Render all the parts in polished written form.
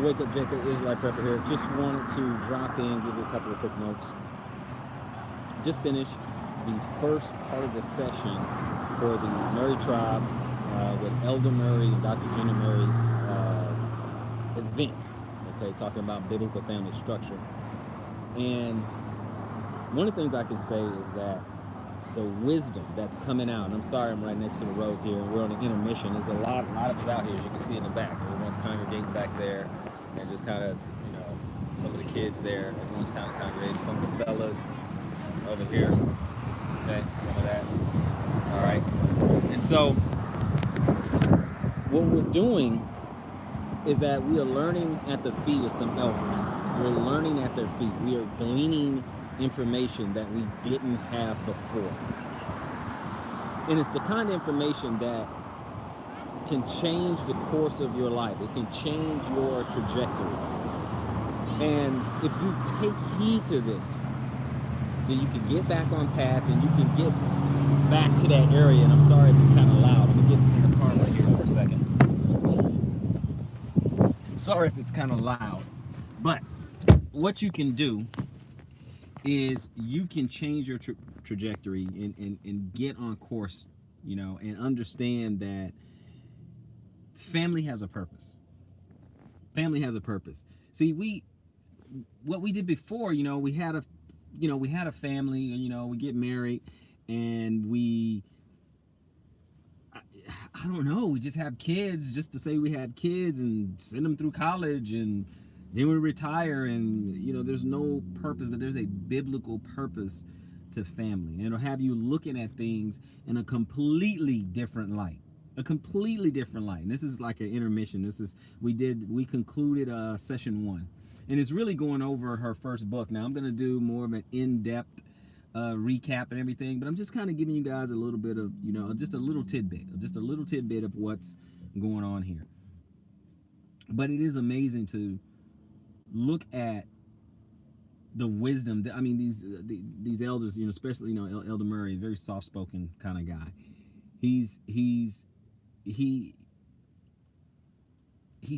Wake Up Jacob, Israelite Prepper here. Just wanted to drop in, give you a couple of quick notes. Just finished the first part of the session for the Murray Tribe with Elder Murray and Dr. Jenna Murray's event. Okay, talking about biblical family structure. And one of the things I can say is that the wisdom that's coming out, and I'm sorry I'm right next to the road here, we're on an intermission. There's a lot of us out here, as you can see in the back. Everyone's congregating back there, and just kind of, some of the kids there. Everyone's kind of congregating. Some of the fellas over here. Okay, some of that. All right. And so, what we're doing is that we are learning at the feet of some elders. We're learning at their feet. We are gleaning information that we didn't have before. And it's the kind of information that can change the course of your life. It can change your trajectory. And if you take heed to this, then you can get back on path and you can get back to that area. And I'm sorry if it's kind of loud. I'm going to get in the car right here for a second. I'm sorry if it's kind of loud. But what you can do is you can change your trajectory and get on course, and understand that family has a purpose. Family has a purpose. See, what we did before, we had a family, we get married and I don't know, we just have kids just to say we had kids and send them through college and then we retire, and there's no purpose, but there's a biblical purpose to family. And it'll have you looking at things in a completely different light. A completely different light. And this is like an intermission. We concluded session 1. And it's really going over her first book. Now I'm gonna do more of an in-depth recap and everything, but I'm just kind of giving you guys a little bit of, just a little tidbit of what's going on here. But it is amazing to look at the wisdom that, these elders, especially Elder Murray, very soft-spoken kind of guy. He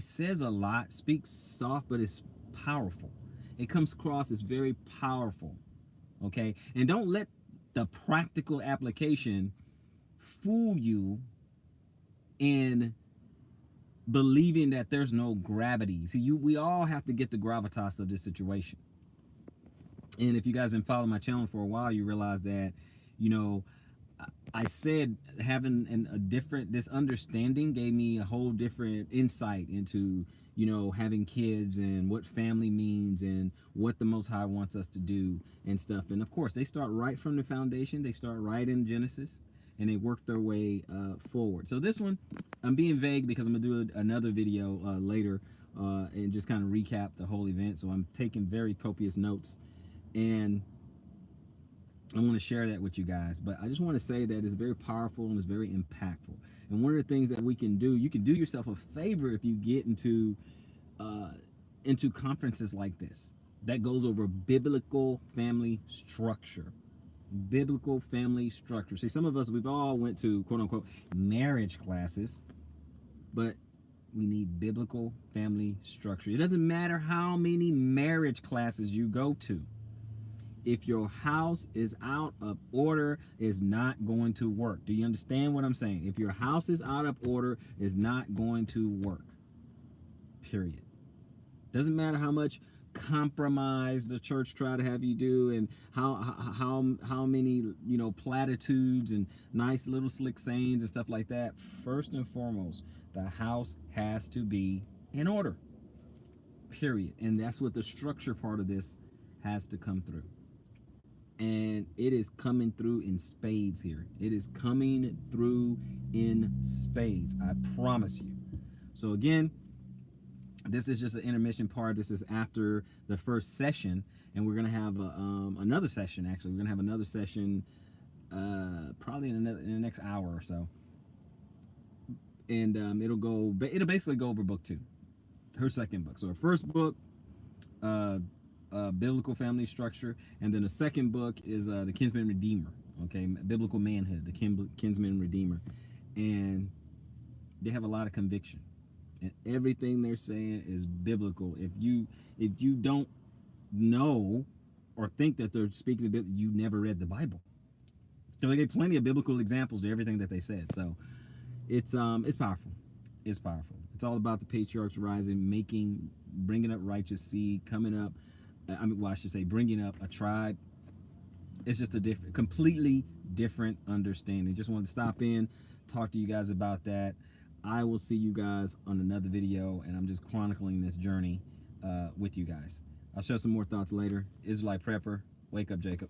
says a lot, speaks soft, but it's powerful. It comes across as very powerful. Okay, and don't let the practical application fool you in believing that there's no gravity. See, we all have to get the gravitas of this situation. And if you guys been following my channel for a while, you realize that, I said having this understanding gave me a whole different insight into, having kids and what family means and what the Most High wants us to do and stuff. And of course, they start right from the foundation. They start right in Genesis, and they work their way forward. So this one, I'm being vague because I'm gonna do another video later and just kind of recap the whole event. So I'm taking very copious notes, and I want to share that with you guys. But I just want to say that it's very powerful and it's very impactful. And one of the things that we can do, you can do yourself a favor if you get into conferences like this that goes over biblical family structure. Biblical family structure. See, some of us, we've all went to quote unquote marriage classes, but we need biblical family structure. It doesn't matter how many marriage classes you go to. If your house is out of order, it's not going to work. Do you understand what I'm saying? If your house is out of order, it's not going to work. Period. Doesn't matter how much compromise the church try to have you do, and how many platitudes and nice little slick sayings and stuff like that. First and foremost, the house has to be in order. Period. And that's what the structure part of this has to come through. And it is coming through in spades here. It is coming through in spades. I promise you. So again, this is just an intermission part. This is after the first session, and we're gonna have another session. Actually, we're gonna have another session probably in the next hour or so, and it'll basically go over book 2, her second book. So her first book, biblical family structure, and then the second book is the Kinsman Redeemer. Okay, biblical manhood, the Kinsman Redeemer, and they have a lot of conviction. and everything they're saying is biblical. If you don't know or think that they're speaking of it, you never read the Bible. Because they gave plenty of biblical examples to everything that they said. So it's powerful. It's powerful. It's all about the patriarchs rising, bringing up righteous seed, coming up. I should say, bringing up a tribe. It's just a completely different understanding. Just wanted to stop in, talk to you guys about that. I will see you guys on another video, and I'm just chronicling this journey with you guys. I'll share some more thoughts later. Israelite Prepper, wake up, Jacob.